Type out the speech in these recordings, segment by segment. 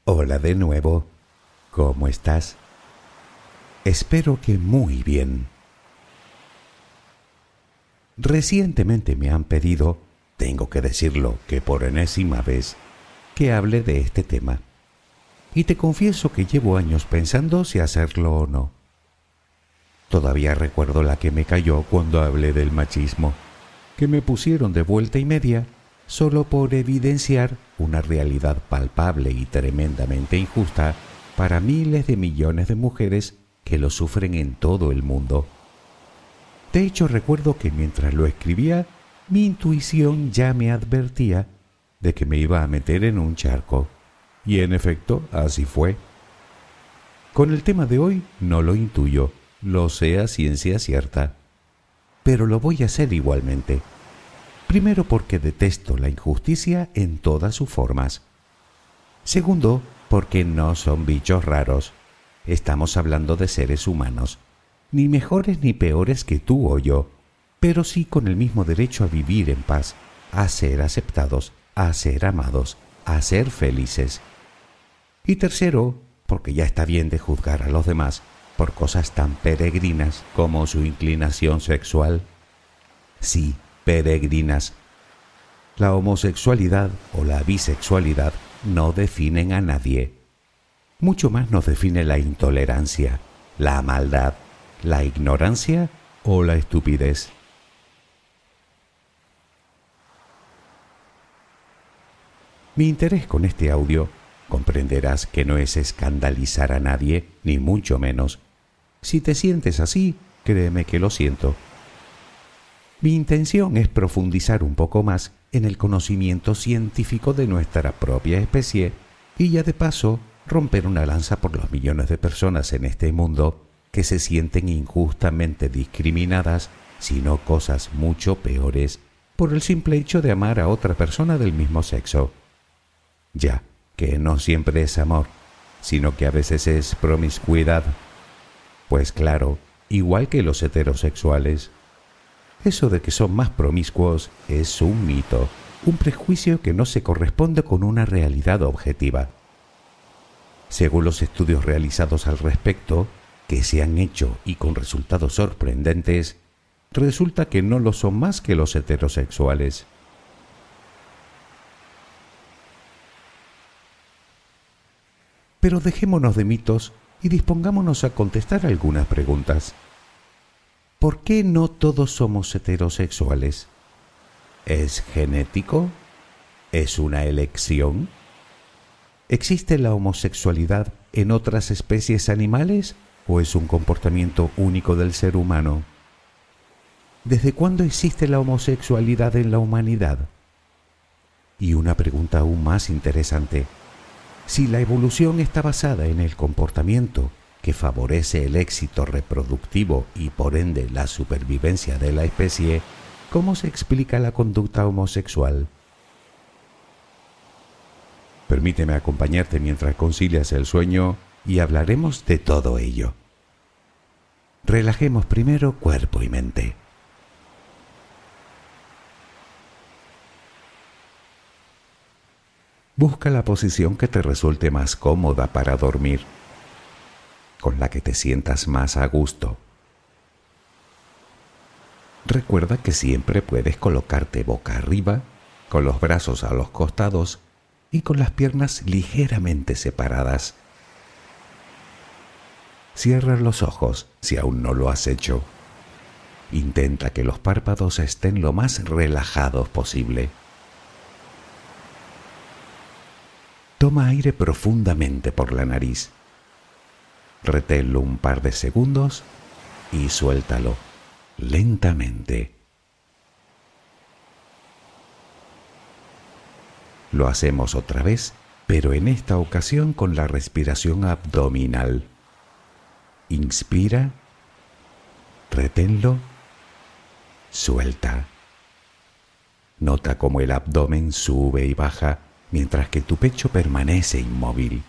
Hola de nuevo. ¿Cómo estás? Espero que muy bien. Recientemente me han pedido, tengo que decirlo que por enésima vez, que hable de este tema. Y te confieso que llevo años pensando si hacerlo o no. Todavía recuerdo la que me cayó cuando hablé del machismo, que me pusieron de vuelta y media solo por evidenciar una realidad palpable y tremendamente injusta para miles de millones de mujeres que lo sufren en todo el mundo. De hecho, recuerdo que mientras lo escribía, mi intuición ya me advertía de que me iba a meter en un charco. Y en efecto, así fue. Con el tema de hoy no lo intuyo, lo sé a ciencia cierta, pero lo voy a hacer igualmente. Primero porque detesto la injusticia en todas sus formas. Segundo, porque no son bichos raros. Estamos hablando de seres humanos, ni mejores ni peores que tú o yo, pero sí con el mismo derecho a vivir en paz, a ser aceptados, a ser amados, a ser felices. Y tercero, porque ya está bien de juzgar a los demás por cosas tan peregrinas como su inclinación sexual. Sí, peregrinas. La homosexualidad o la bisexualidad no definen a nadie. Mucho más nos define la intolerancia, la maldad, la ignorancia o la estupidez. Mi interés con este audio, comprenderás que no es escandalizar a nadie, ni mucho menos. Si te sientes así, créeme que lo siento. Mi intención es profundizar un poco más en el conocimiento científico de nuestra propia especie y ya de paso romper una lanza por los millones de personas en este mundo que se sienten injustamente discriminadas, si no cosas mucho peores, por el simple hecho de amar a otra persona del mismo sexo. Ya que no siempre es amor, sino que a veces es promiscuidad. Pues claro, igual que los heterosexuales. Eso de que son más promiscuos es un mito, un prejuicio que no se corresponde con una realidad objetiva. Según los estudios realizados al respecto, que se han hecho y con resultados sorprendentes, resulta que no lo son más que los heterosexuales. Pero dejémonos de mitos y dispongámonos a contestar algunas preguntas. ¿Por qué no todos somos heterosexuales? ¿Es genético? ¿Es una elección? ¿Existe la homosexualidad en otras especies animales o es un comportamiento único del ser humano? ¿Desde cuándo existe la homosexualidad en la humanidad? Y una pregunta aún más interesante. Si la evolución está basada en el comportamiento que favorece el éxito reproductivo y por ende la supervivencia de la especie, ¿cómo se explica la conducta homosexual? Permíteme acompañarte mientras concilias el sueño y hablaremos de todo ello. Relajemos primero cuerpo y mente. Busca la posición que te resulte más cómoda para dormir, con la que te sientas más a gusto. Recuerda que siempre puedes colocarte boca arriba, con los brazos a los costados y con las piernas ligeramente separadas. Cierra los ojos si aún no lo has hecho. Intenta que los párpados estén lo más relajados posible. Toma aire profundamente por la nariz. Reténlo un par de segundos y suéltalo lentamente. Lo hacemos otra vez, pero en esta ocasión con la respiración abdominal. Inspira, reténlo, suelta. Nota cómo el abdomen sube y baja mientras que tu pecho permanece inmóvil.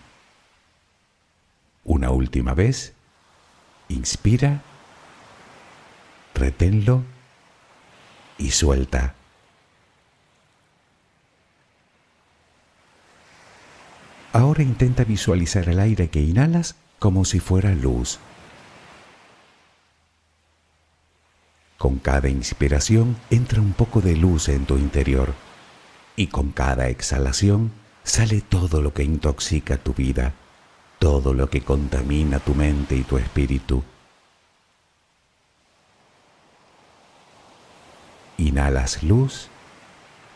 Una última vez, inspira, reténlo y suelta. Ahora intenta visualizar el aire que inhalas como si fuera luz. Con cada inspiración entra un poco de luz en tu interior y con cada exhalación sale todo lo que intoxica tu vida, todo lo que contamina tu mente y tu espíritu. Inhalas luz,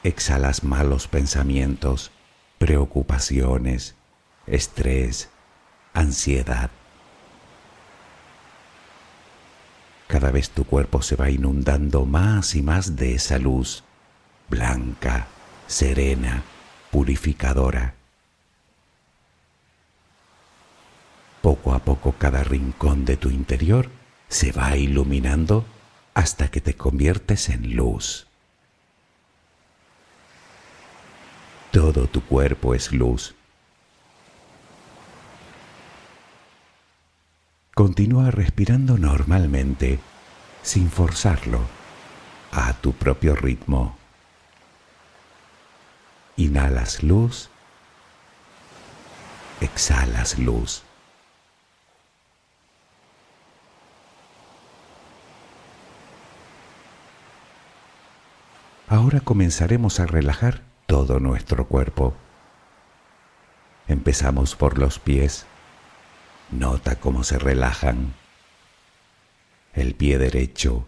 exhalas malos pensamientos, preocupaciones, estrés, ansiedad. Cada vez tu cuerpo se va inundando más y más de esa luz, blanca, serena, purificadora. Poco a poco cada rincón de tu interior se va iluminando hasta que te conviertes en luz. Todo tu cuerpo es luz. Continúa respirando normalmente, sin forzarlo, a tu propio ritmo. Inhalas luz, exhalas luz. Ahora comenzaremos a relajar todo nuestro cuerpo. Empezamos por los pies. Nota cómo se relajan. El pie derecho,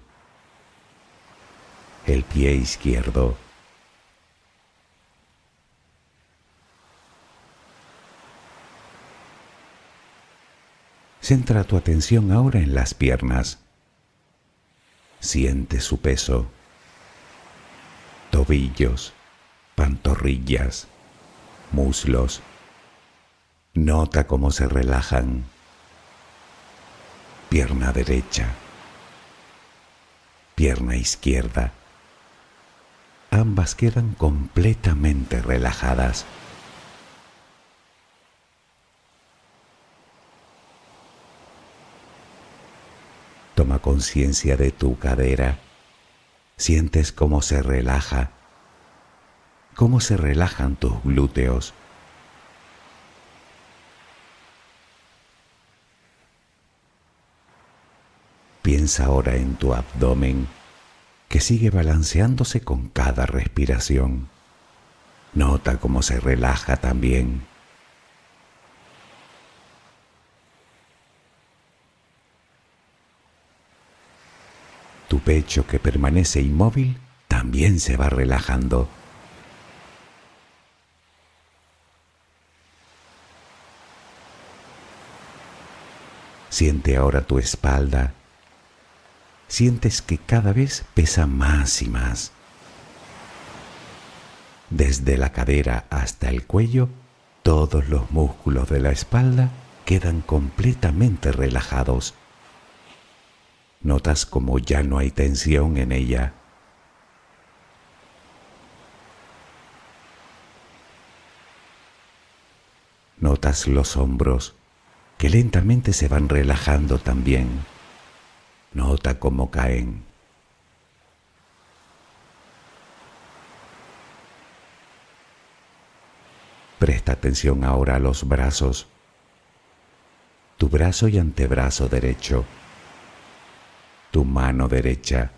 el pie izquierdo. Centra tu atención ahora en las piernas. Siente su peso. Tobillos, pantorrillas, muslos. Nota cómo se relajan. Pierna derecha, pierna izquierda. Ambas quedan completamente relajadas. Toma conciencia de tu cadera. Sientes cómo se relaja, cómo se relajan tus glúteos. Piensa ahora en tu abdomen, que sigue balanceándose con cada respiración. Nota cómo se relaja también. Tu pecho, que permanece inmóvil, también se va relajando. Siente ahora tu espalda. Sientes que cada vez pesa más y más. Desde la cadera hasta el cuello, todos los músculos de la espalda quedan completamente relajados. Notas como ya no hay tensión en ella. Notas los hombros, que lentamente se van relajando también. Nota cómo caen. Presta atención ahora a los brazos. Tu brazo y antebrazo derecho. Tu mano derecha.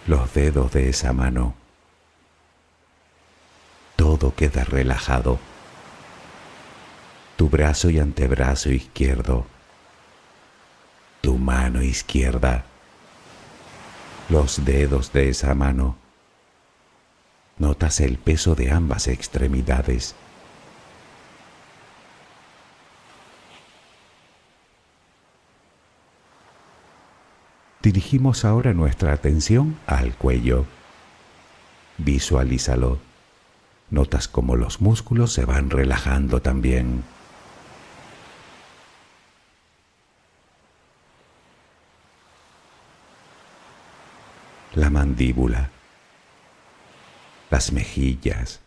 Los dedos de esa mano. Todo queda relajado. Tu brazo y antebrazo izquierdo. Tu mano izquierda, los dedos de esa mano. Notas el peso de ambas extremidades. Dirigimos ahora nuestra atención al cuello. Visualízalo. Notas cómo los músculos se van relajando también. La mandíbula, las mejillas,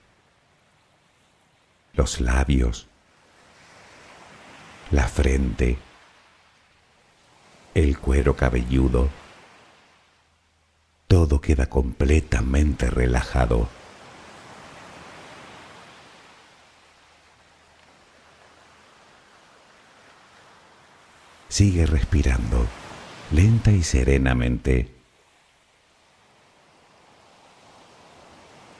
los labios, la frente, el cuero cabelludo. Todo queda completamente relajado. Sigue respirando, lenta y serenamente.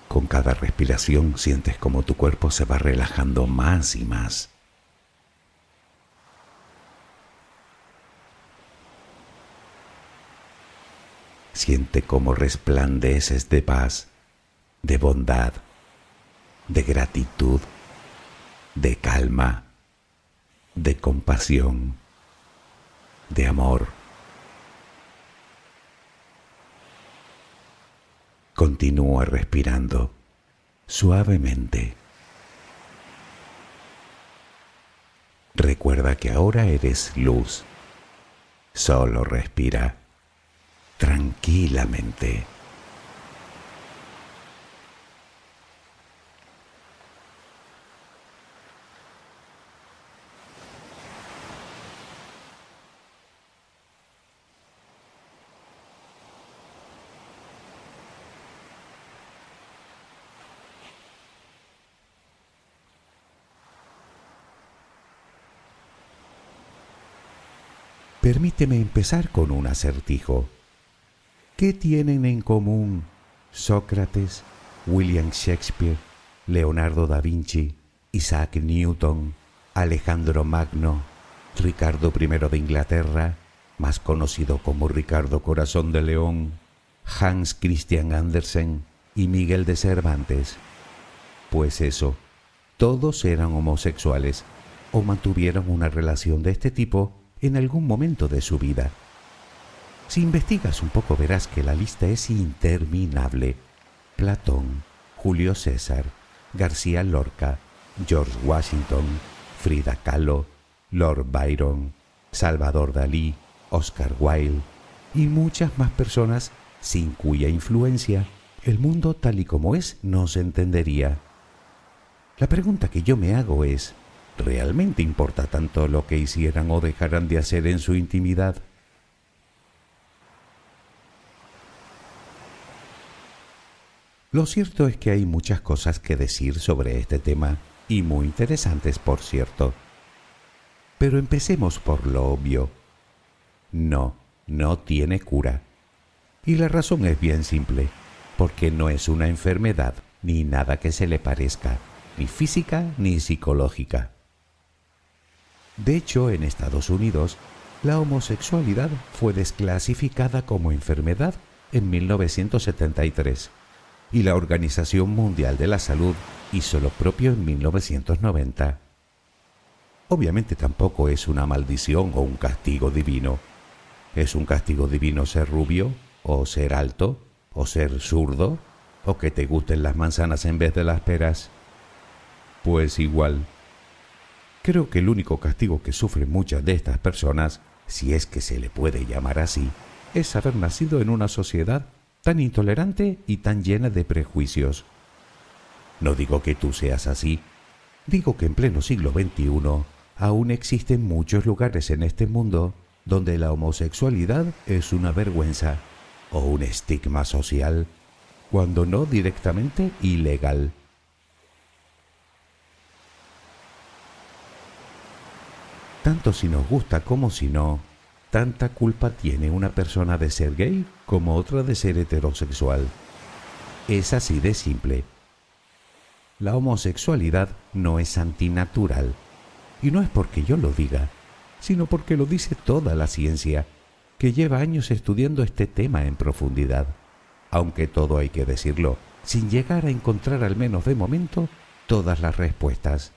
Con cada respiración sientes como tu cuerpo se va relajando más y más. Siente cómo resplandeces de paz, de bondad, de gratitud, de calma, de compasión, de amor. Continúa respirando suavemente. Recuerda que ahora eres luz. Solo respira tranquilamente. Permíteme empezar con un acertijo. ¿Qué tienen en común Sócrates, William Shakespeare, Leonardo da Vinci, Isaac Newton, Alejandro Magno, Ricardo I de Inglaterra, más conocido como Ricardo Corazón de León, Hans Christian Andersen y Miguel de Cervantes? Pues eso, todos eran homosexuales o mantuvieron una relación de este tipo en algún momento de su vida. Si investigas un poco verás que la lista es interminable. Platón, Julio César, García Lorca, George Washington, Frida Kahlo, Lord Byron, Salvador Dalí, Oscar Wilde y muchas más personas sin cuya influencia el mundo tal y como es no se entendería. La pregunta que yo me hago es, ¿realmente importa tanto lo que hicieran o dejaran de hacer en su intimidad? Lo cierto es que hay muchas cosas que decir sobre este tema, y muy interesantes, por cierto. Pero empecemos por lo obvio. No tiene cura. Y la razón es bien simple, porque no es una enfermedad, ni nada que se le parezca, ni física ni psicológica. De hecho, en Estados Unidos, la homosexualidad fue desclasificada como enfermedad en 1973 y la Organización Mundial de la Salud hizo lo propio en 1990. Obviamente tampoco es una maldición o un castigo divino. ¿Es un castigo divino ser rubio, o ser alto, o ser zurdo, o que te gusten las manzanas en vez de las peras? Pues igual. Creo que el único castigo que sufren muchas de estas personas, si es que se le puede llamar así, es haber nacido en una sociedad tan intolerante y tan llena de prejuicios. No digo que tú seas así, digo que en pleno siglo XXI aún existen muchos lugares en este mundo donde la homosexualidad es una vergüenza o un estigma social, cuando no directamente ilegal. Tanto si nos gusta como si no, tanta culpa tiene una persona de ser gay como otra de ser heterosexual. Es así de simple. La homosexualidad no es antinatural, y no es porque yo lo diga, sino porque lo dice toda la ciencia, que lleva años estudiando este tema en profundidad, aunque todo hay que decirlo, sin llegar a encontrar al menos de momento todas las respuestas.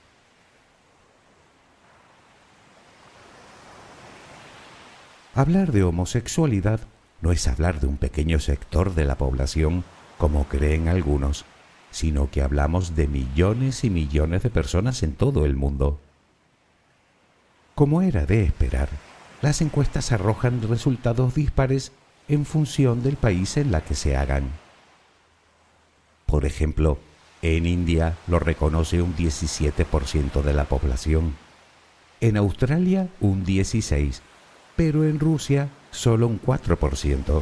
Hablar de homosexualidad no es hablar de un pequeño sector de la población, como creen algunos, sino que hablamos de millones y millones de personas en todo el mundo. Como era de esperar, las encuestas arrojan resultados dispares en función del país en la que se hagan. Por ejemplo, en India lo reconoce un 17% de la población, en Australia un 16%, pero en Rusia solo un 4%.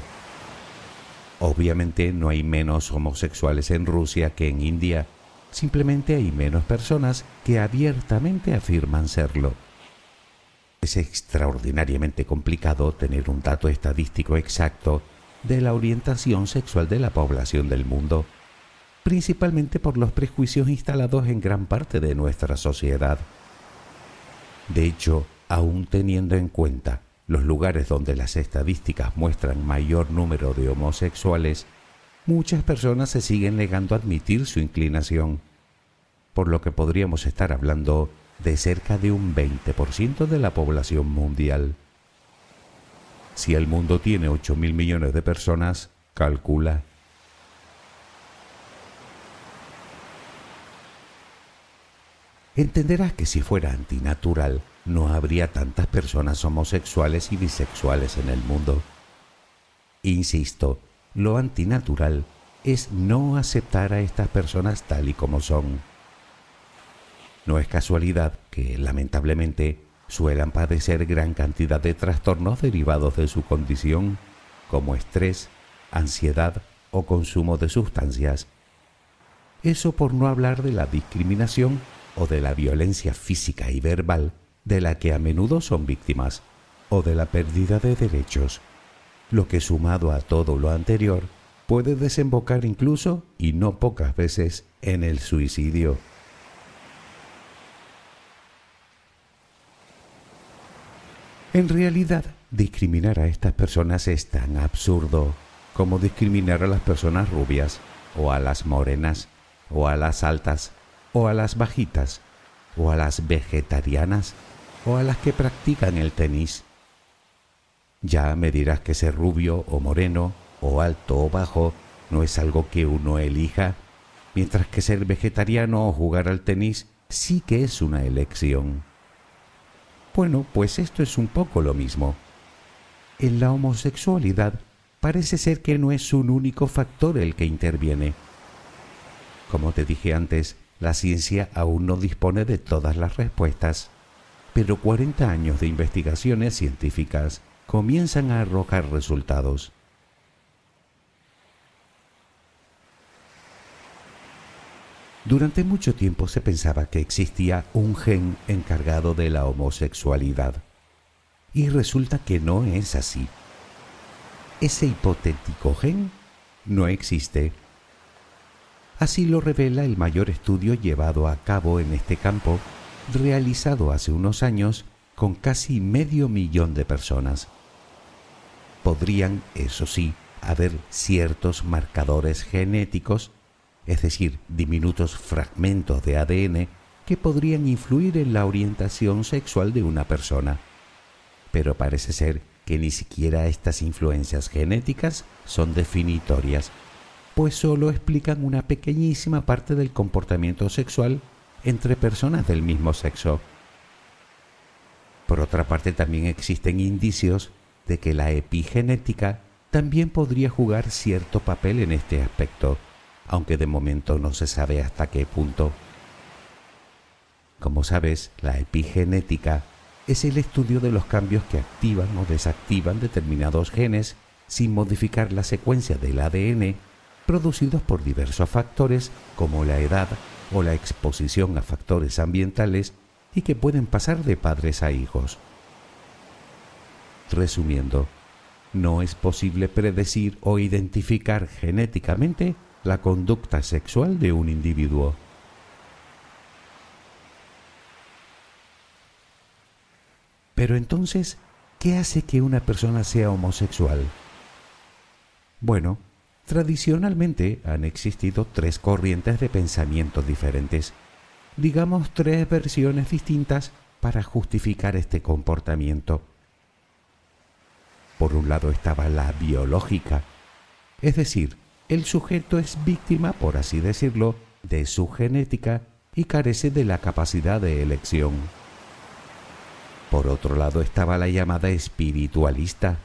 Obviamente no hay menos homosexuales en Rusia que en India, simplemente hay menos personas que abiertamente afirman serlo. Es extraordinariamente complicado tener un dato estadístico exacto de la orientación sexual de la población del mundo, principalmente por los prejuicios instalados en gran parte de nuestra sociedad. De hecho, aún teniendo en cuenta los lugares donde las estadísticas muestran mayor número de homosexuales, muchas personas se siguen negando a admitir su inclinación, por lo que podríamos estar hablando de cerca de un 20% de la población mundial. Si el mundo tiene 8.000 millones de personas, calcula. Entenderás que si fuera antinatural, no habría tantas personas homosexuales y bisexuales en el mundo. Insisto, lo antinatural es no aceptar a estas personas tal y como son. No es casualidad que, lamentablemente, suelan padecer gran cantidad de trastornos derivados de su condición, como estrés, ansiedad o consumo de sustancias. Eso por no hablar de la discriminación o de la violencia física y verbal de la que a menudo son víctimas, o de la pérdida de derechos, lo que sumado a todo lo anterior puede desembocar incluso, y no pocas veces, en el suicidio. En realidad, discriminar a estas personas es tan absurdo como discriminar a las personas rubias, o a las morenas, o a las altas, o a las bajitas, o a las vegetarianas, o a las que practican el tenis. Ya me dirás que ser rubio o moreno, o alto o bajo, no es algo que uno elija, mientras que ser vegetariano o jugar al tenis sí que es una elección. Bueno, pues esto es un poco lo mismo. En la homosexualidad parece ser que no es un único factor el que interviene. Como te dije antes, la ciencia aún no dispone de todas las respuestas, pero 40 años de investigaciones científicas comienzan a arrojar resultados. Durante mucho tiempo se pensaba que existía un gen encargado de la homosexualidad, y resulta que no es así. Ese hipotético gen no existe. Así lo revela el mayor estudio llevado a cabo en este campo, realizado hace unos años con casi 500.000 de personas. Podrían, eso sí, haber ciertos marcadores genéticos, es decir, diminutos fragmentos de ADN que podrían influir en la orientación sexual de una persona. Pero parece ser que ni siquiera estas influencias genéticas son definitorias, pues solo explican una pequeñísima parte del comportamiento sexual entre personas del mismo sexo. Por otra parte, también existen indicios de que la epigenética también podría jugar cierto papel en este aspecto, aunque de momento no se sabe hasta qué punto. Como sabes, la epigenética es el estudio de los cambios que activan o desactivan determinados genes sin modificar la secuencia del ADN, producidos por diversos factores como la edad o la exposición a factores ambientales y que pueden pasar de padres a hijos. Resumiendo, no es posible predecir o identificar genéticamente la conducta sexual de un individuo. Pero entonces, ¿qué hace que una persona sea homosexual? Bueno, tradicionalmente han existido 3 corrientes de pensamiento diferentes, digamos 3 versiones distintas para justificar este comportamiento. Por un lado estaba la biológica, es decir, el sujeto es víctima, por así decirlo, de su genética y carece de la capacidad de elección. Por otro lado estaba la llamada espiritualista,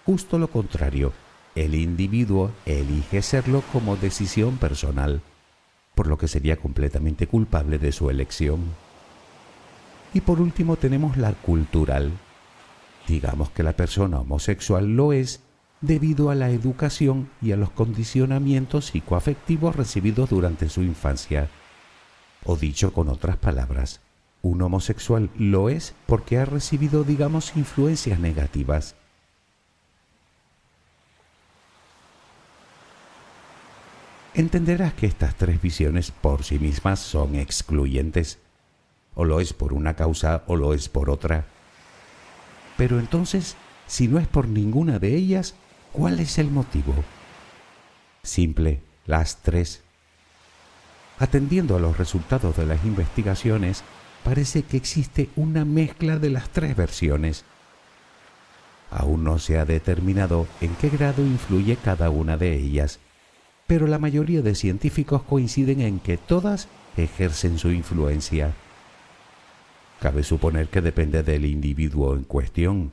justo lo contrario, el individuo elige serlo como decisión personal, por lo que sería completamente culpable de su elección. Y por último tenemos la cultural. Digamos que la persona homosexual lo es debido a la educación y a los condicionamientos psicoafectivos recibidos durante su infancia. O dicho con otras palabras, Un homosexual lo es porque ha recibido, digamos, influencias negativas. Entenderás que estas tres visiones por sí mismas son excluyentes. O lo es por una causa o lo es por otra. Pero entonces, si no es por ninguna de ellas, ¿cuál es el motivo? Simple, las tres. Atendiendo a los resultados de las investigaciones, parece que existe una mezcla de las tres versiones. Aún no se ha determinado en qué grado influye cada una de ellas, pero la mayoría de científicos coinciden en que todas ejercen su influencia. Cabe suponer que depende del individuo en cuestión.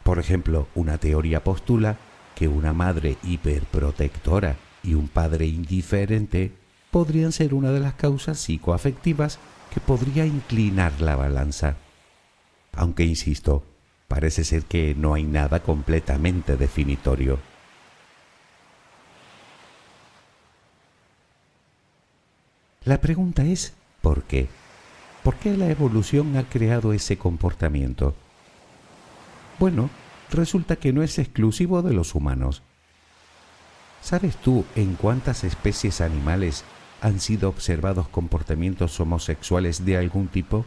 Por ejemplo, una teoría postula que una madre hiperprotectora y un padre indiferente podrían ser una de las causas psicoafectivas que podría inclinar la balanza. Aunque, insisto, parece ser que no hay nada completamente definitorio. La pregunta es, ¿por qué? ¿Por qué la evolución ha creado ese comportamiento? Bueno, resulta que no es exclusivo de los humanos. ¿Sabes tú en cuántas especies animales han sido observados comportamientos homosexuales de algún tipo?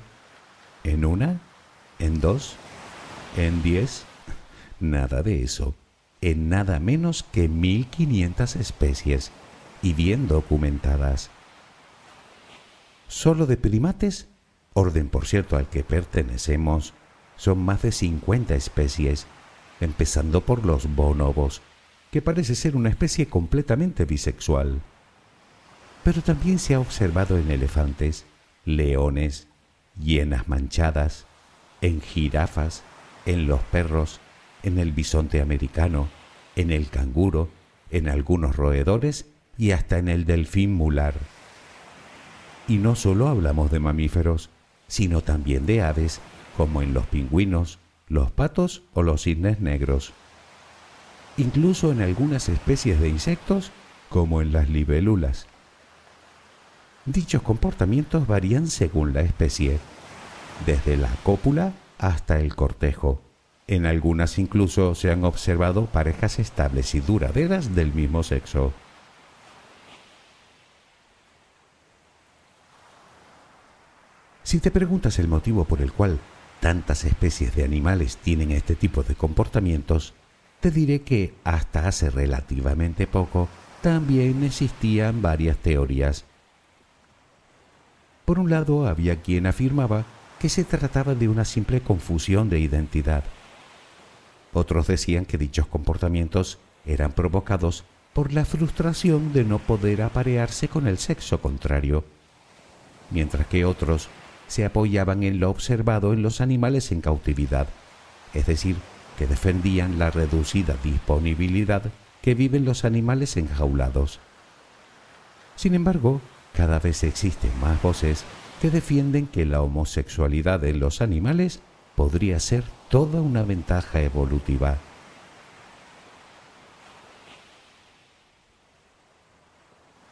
¿En una? ¿En dos? ¿En 10? Nada de eso. En nada menos que 1500 especies, y bien documentadas. Solo de primates, orden por cierto al que pertenecemos, son más de 50 especies, empezando por los bonobos, que parece ser una especie completamente bisexual. Pero también se ha observado en elefantes, leones, hienas manchadas, en jirafas, en los perros, en el bisonte americano, en el canguro, en algunos roedores y hasta en el delfín mular. Y no solo hablamos de mamíferos, sino también de aves, como en los pingüinos, los patos o los cisnes negros. Incluso en algunas especies de insectos, como en las libélulas. Dichos comportamientos varían según la especie, desde la cópula hasta el cortejo. En algunas incluso se han observado parejas estables y duraderas del mismo sexo. Si te preguntas el motivo por el cual tantas especies de animales tienen este tipo de comportamientos, te diré que hasta hace relativamente poco también existían varias teorías. Por un lado, había quien afirmaba que se trataba de una simple confusión de identidad. Otros decían que dichos comportamientos eran provocados por la frustración de no poder aparearse con el sexo contrario, mientras que otros se apoyaban en lo observado en los animales en cautividad, es decir, que defendían la reducida disponibilidad que viven los animales enjaulados. Sin embargo, cada vez existen más voces que defienden que la homosexualidad en los animales podría ser toda una ventaja evolutiva.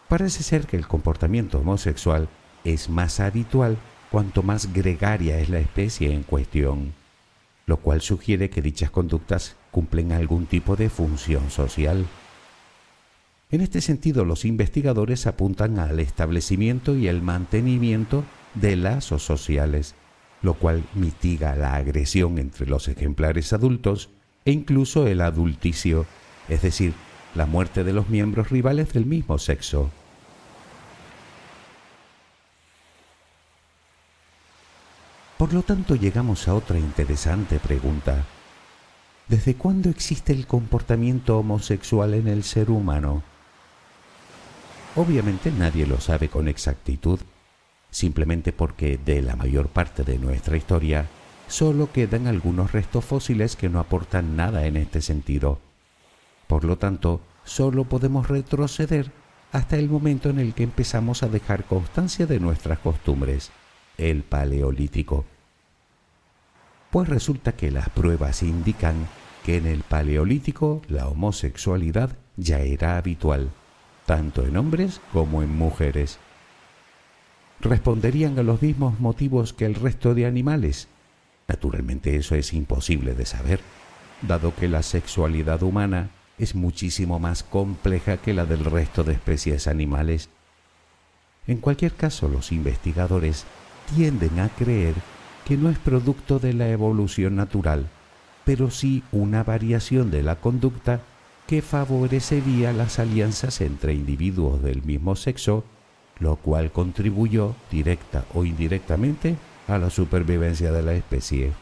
Parece ser que el comportamiento homosexual es más habitual cuanto más gregaria es la especie en cuestión, lo cual sugiere que dichas conductas cumplen algún tipo de función social. En este sentido, los investigadores apuntan al establecimiento y el mantenimiento de lazos sociales, lo cual mitiga la agresión entre los ejemplares adultos e incluso el adulticio, es decir, la muerte de los miembros rivales del mismo sexo. Por lo tanto, llegamos a otra interesante pregunta. ¿Desde cuándo existe el comportamiento homosexual en el ser humano? Obviamente nadie lo sabe con exactitud, simplemente porque de la mayor parte de nuestra historia solo quedan algunos restos fósiles que no aportan nada en este sentido. Por lo tanto, solo podemos retroceder hasta el momento en el que empezamos a dejar constancia de nuestras costumbres, el Paleolítico. Pues resulta que las pruebas indican que en el Paleolítico la homosexualidad ya era habitual, tanto en hombres como en mujeres. responderían a los mismos motivos que el resto de animales. Naturalmente eso es imposible de saber, dado que la sexualidad humana es muchísimo más compleja que la del resto de especies animales. En cualquier caso, los investigadores tienden a creer que no es producto de la evolución natural, pero sí una variación de la conducta que favorecería las alianzas entre individuos del mismo sexo, lo cual contribuyó directa o indirectamente a la supervivencia de la especie.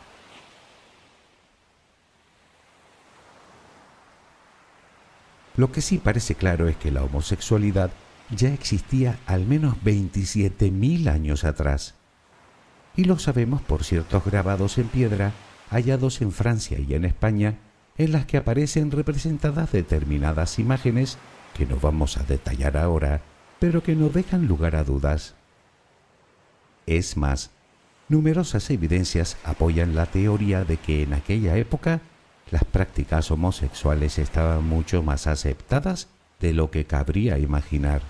Lo que sí parece claro es que la homosexualidad ya existía al menos 27.000 años atrás. Y lo sabemos por ciertos grabados en piedra hallados en Francia y en España, en las que aparecen representadas determinadas imágenes que no vamos a detallar ahora, pero que no dejan lugar a dudas. Es más, numerosas evidencias apoyan la teoría de que en aquella época las prácticas homosexuales estaban mucho más aceptadas de lo que cabría imaginar.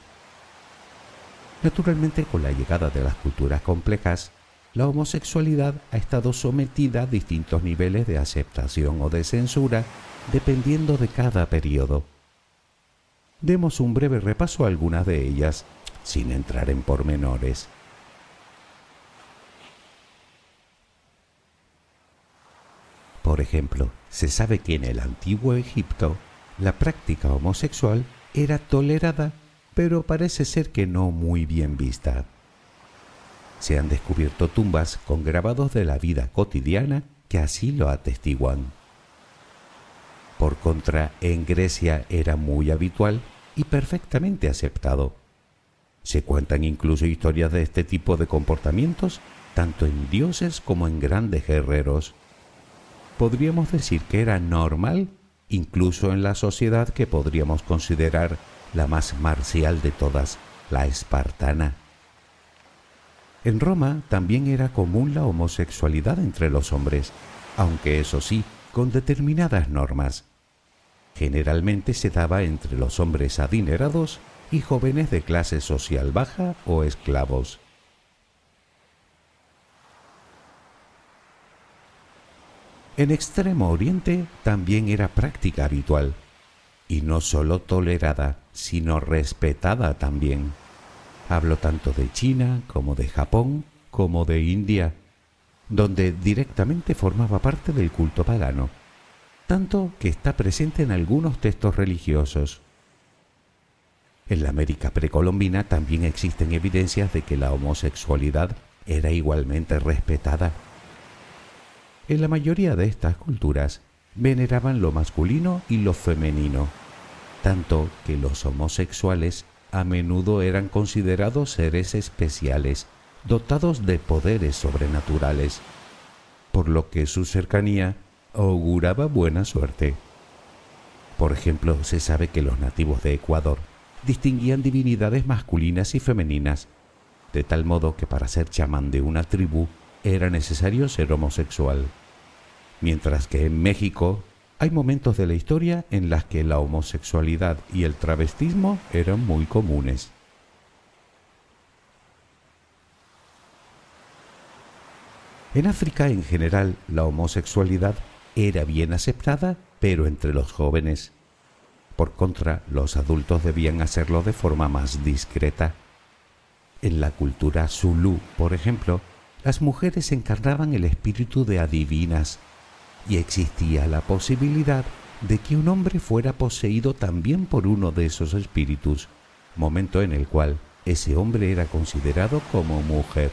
Naturalmente, con la llegada de las culturas complejas, la homosexualidad ha estado sometida a distintos niveles de aceptación o de censura, dependiendo de cada periodo. Demos un breve repaso a algunas de ellas, sin entrar en pormenores. Por ejemplo, se sabe que en el antiguo Egipto la práctica homosexual era tolerada, pero parece ser que no muy bien vista. Se han descubierto tumbas con grabados de la vida cotidiana que así lo atestiguan. Por contra, en Grecia era muy habitual y perfectamente aceptado. Se cuentan incluso historias de este tipo de comportamientos, tanto en dioses como en grandes guerreros. Podríamos decir que era normal, incluso en la sociedad que podríamos considerar la más marcial de todas, la espartana. En Roma también era común la homosexualidad entre los hombres, aunque eso sí, con determinadas normas. Generalmente se daba entre los hombres adinerados y jóvenes de clase social baja o esclavos. En Extremo Oriente también era práctica habitual, y no solo tolerada, sino respetada también. Hablo tanto de China como de Japón como de India, donde directamente formaba parte del culto pagano, tanto que está presente en algunos textos religiosos. En la América precolombina también existen evidencias de que la homosexualidad era igualmente respetada. En la mayoría de estas culturas veneraban lo masculino y lo femenino, tanto que los homosexuales a menudo eran considerados seres especiales, dotados de poderes sobrenaturales, por lo que su cercanía auguraba buena suerte. Por ejemplo, se sabe que los nativos de Ecuador distinguían divinidades masculinas y femeninas, de tal modo que para ser chamán de una tribu era necesario ser homosexual. Mientras que en México hay momentos de la historia en las que la homosexualidad y el travestismo eran muy comunes. En África en general la homosexualidad era bien aceptada, pero entre los jóvenes. Por contra, los adultos debían hacerlo de forma más discreta. En la cultura zulú, por ejemplo, las mujeres encarnaban el espíritu de adivinas, y existía la posibilidad de que un hombre fuera poseído también por uno de esos espíritus, momento en el cual ese hombre era considerado como mujer.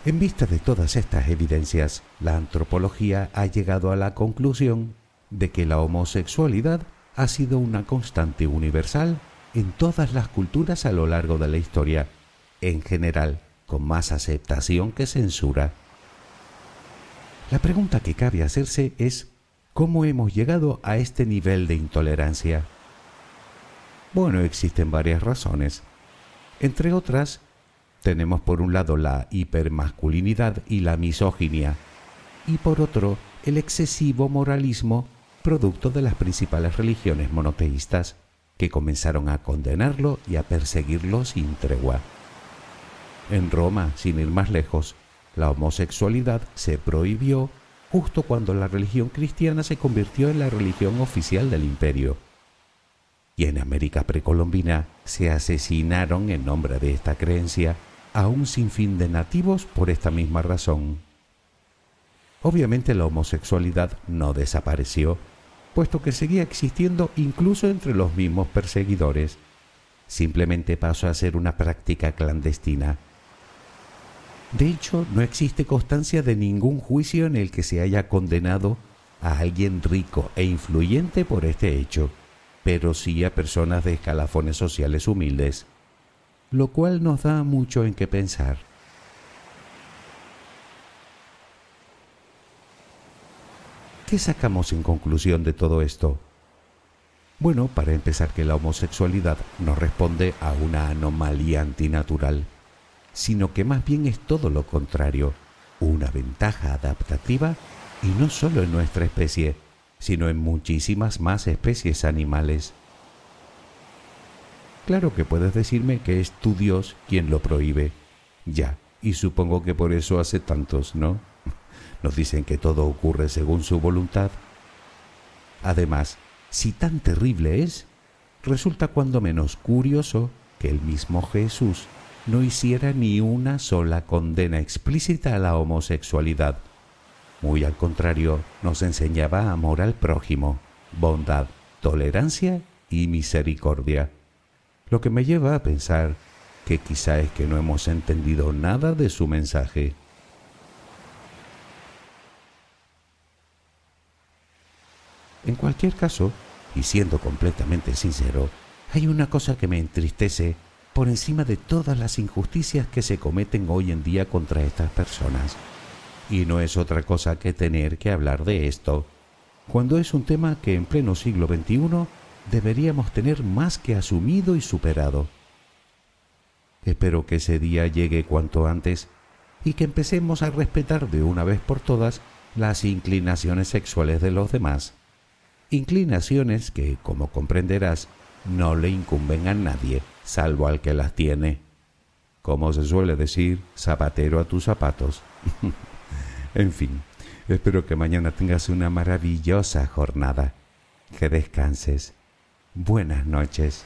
En vista de todas estas evidencias, la antropología ha llegado a la conclusión de que la homosexualidad ha sido una constante universal en todas las culturas a lo largo de la historia, en general, con más aceptación que censura. La pregunta que cabe hacerse es ¿cómo hemos llegado a este nivel de intolerancia? Bueno, existen varias razones. Entre otras, tenemos por un lado la hipermasculinidad y la misoginia, y por otro, el excesivo moralismo producto de las principales religiones monoteístas, que comenzaron a condenarlo y a perseguirlo sin tregua. En Roma, sin ir más lejos, la homosexualidad se prohibió justo cuando la religión cristiana se convirtió en la religión oficial del imperio. Y en América precolombina se asesinaron en nombre de esta creencia a un sinfín de nativos por esta misma razón. Obviamente la homosexualidad no desapareció, puesto que seguía existiendo incluso entre los mismos perseguidores. Simplemente pasó a ser una práctica clandestina. De hecho, no existe constancia de ningún juicio en el que se haya condenado a alguien rico e influyente por este hecho, pero sí a personas de escalafones sociales humildes, lo cual nos da mucho en qué pensar. ¿Qué sacamos en conclusión de todo esto? Bueno, para empezar, que la homosexualidad no responde a una anomalía antinatural, sino que más bien es todo lo contrario, una ventaja adaptativa, y no solo en nuestra especie, sino en muchísimas más especies animales. Claro que puedes decirme que es tu Dios quien lo prohíbe. Ya, y supongo que por eso hace tantos, ¿no? Nos dicen que todo ocurre según su voluntad. Además, si tan terrible es, resulta cuando menos curioso que el mismo Jesús no hiciera ni una sola condena explícita a la homosexualidad. Muy al contrario, nos enseñaba amor al prójimo, bondad, tolerancia y misericordia. Lo que me lleva a pensar que quizá es que no hemos entendido nada de su mensaje. En cualquier caso, y siendo completamente sincero, hay una cosa que me entristece por encima de todas las injusticias que se cometen hoy en día contra estas personas. Y no es otra cosa que tener que hablar de esto, cuando es un tema que en pleno siglo XXI deberíamos tener más que asumido y superado. Espero que ese día llegue cuanto antes y que empecemos a respetar de una vez por todas las inclinaciones sexuales de los demás. Inclinaciones que, como comprenderás, no le incumben a nadie, salvo al que las tiene. Como se suele decir, zapatero a tus zapatos. En fin, espero que mañana tengas una maravillosa jornada. Que descanses. Buenas noches.